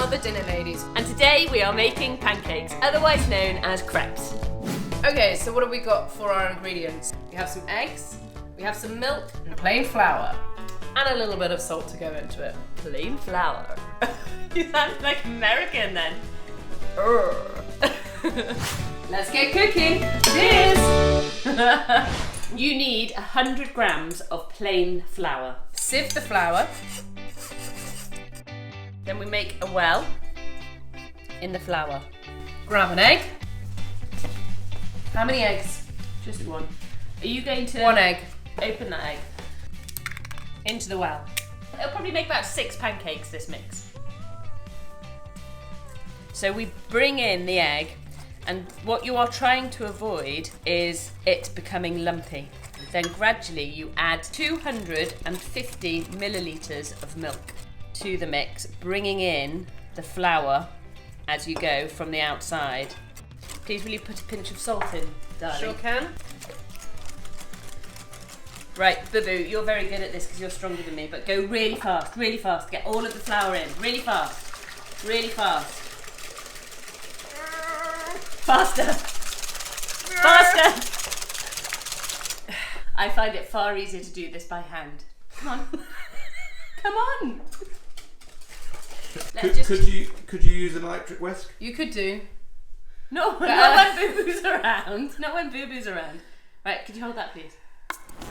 another dinner, ladies. And today we are making pancakes, otherwise known as crepes. Okay, so what have we got for our ingredients? We have some eggs, we have some milk, and plain flour, and a little bit of salt to go into it. Plain flour. You sound like American then. Let's get cooking. Cheers! You need 100 grams of plain flour. Sieve the flour. Then we make a well in the flour. Grab an egg. How many eggs? Just one. Are you going to... One egg. Open that egg. Into the well. It'll probably make about 6 pancakes, this mix. So we bring in the egg, and what you are trying to avoid is it becoming lumpy. Then gradually you add 250 millilitres of milk to the mix, bringing in the flour as you go from the outside. Please will you put a pinch of salt in, darling? Sure can. Right, Boo-Boo, you're very good at this because you're stronger than me, but go really fast, get all of the flour in, really fast, really fast. Faster! Faster! I find it far easier to do this by hand. Come on. Come on! Could you use an electric whisk? You could do. No, not when Boo-Boo's around. Not when Boo-Boo's around. Right, could you hold that, please?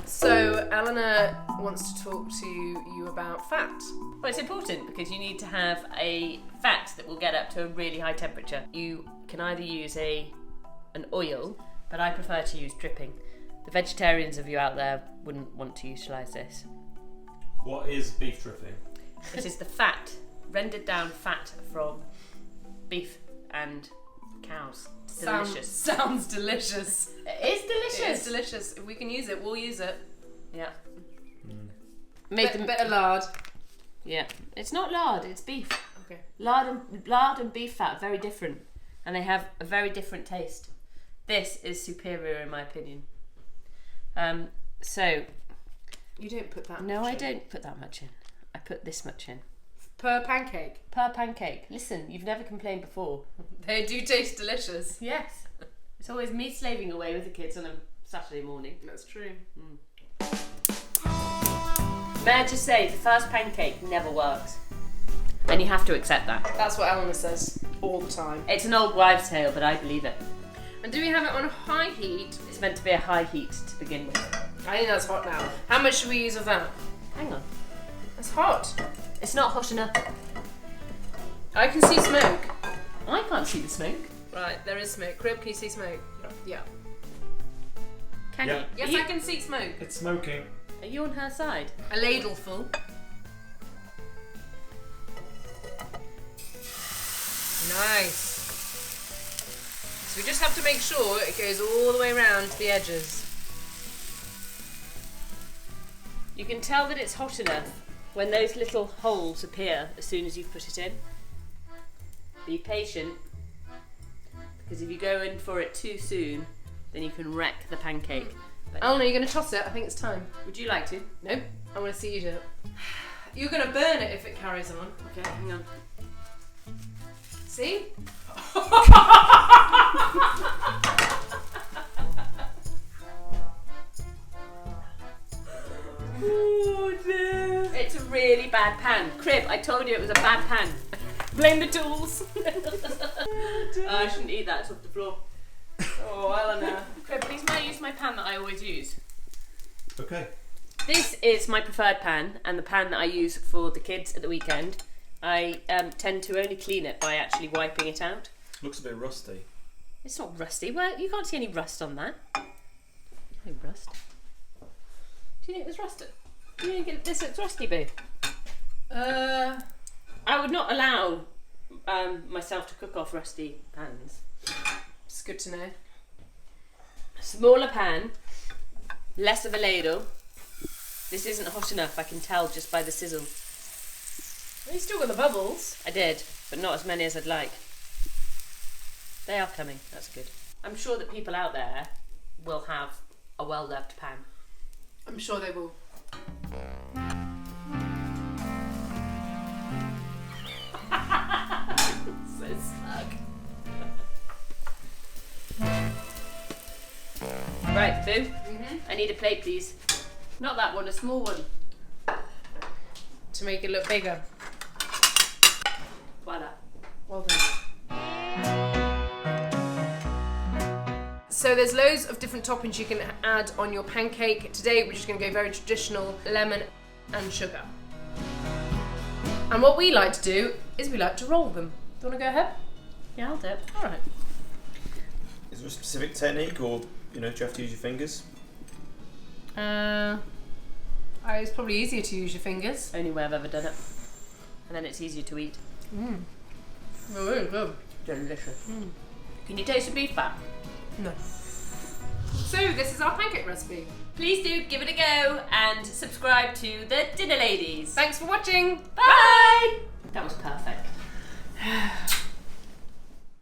So, Eleanor wants to talk to you about fat. Well, it's important because you need to have a fat that will get up to a really high temperature. You can either use an oil, but I prefer to use dripping. The vegetarians of you out there wouldn't want to utilise this. What is beef dripping? This is the fat, rendered down fat from beef and cows. It's delicious. Sounds delicious. It is delicious. It is delicious. If we can use it, we'll use it. Yeah. Bit of lard. Yeah. It's not lard, it's beef. Okay. Lard and beef fat are very different, and they have a very different taste. This is superior in my opinion. So You don't put that much no, I in. don't put that much in. I put this much in. Per pancake. Per pancake. Listen, you've never complained before. They do taste delicious. Yes. It's always me slaving away with the kids on a Saturday morning. That's true. May I just say, the first pancake never works. And you have to accept that. That's what Eleanor says all the time. It's an old wives' tale, but I believe it. And do we have it on high heat? It's meant to be a high heat to begin with. I think that's hot now. How much should we use of that? Hang on. That's hot. It's not hot enough. I can see smoke. I can't see the smoke. Right, there is smoke. Crib, can you see smoke? Yeah. Can Yeah. you? Yes, I can see smoke. It's smoking. Are you on her side? A ladleful. Nice. So we just have to make sure it goes all the way around to the edges. You can tell that it's hot enough when those little holes appear as soon as you've put it in. Be patient, because if you go in for it too soon, then you can wreck the pancake. But Eleanor, you're going to toss it? I think it's time. would you like to? Nope. I want to see you do it. You're going to burn it if it carries on. Okay, hang on. See? Oh dear. It's a really bad pan. Crib, I told you it was a bad pan. Blame the tools. I shouldn't eat that, it's off the floor. Oh, Eleanor. Crib, please may I use my pan that I always use? Okay. This is my preferred pan, and the pan that I use for the kids at the weekend. I tend to only clean it by actually wiping it out. Looks a bit rusty. It's not rusty. Well, you can't see any rust on that. No rust. Do you think it's rusted? Do you think this looks rusty, Boo? I would not allow myself to cook off rusty pans. It's good to know. Smaller pan, less of a ladle. This isn't hot enough, I can tell just by the sizzle. Well, you still got the bubbles. I did, but not as many as I'd like. They are coming, that's good. I'm sure that people out there will have a well-loved pan. I'm sure they will. smug. Right, Boo. I need a plate, please. Not that one, a small one. To make it look bigger. Voila. Well done. So there's loads of different toppings you can add on your pancake. Today we're just going to go very traditional, lemon and sugar. And what we like to do is we like to roll them. Do you want to go ahead? Yeah, I'll do it. All right. Is there a specific technique, or do you have to use your fingers? It's probably easier to use your fingers. Only way I've ever done it. And then it's easier to eat. Oh, really good. Delicious. Can you taste the beef fat? No. So this is our pancake recipe. Please do give it a go and subscribe to the Dinner Ladies. Thanks for watching. Bye!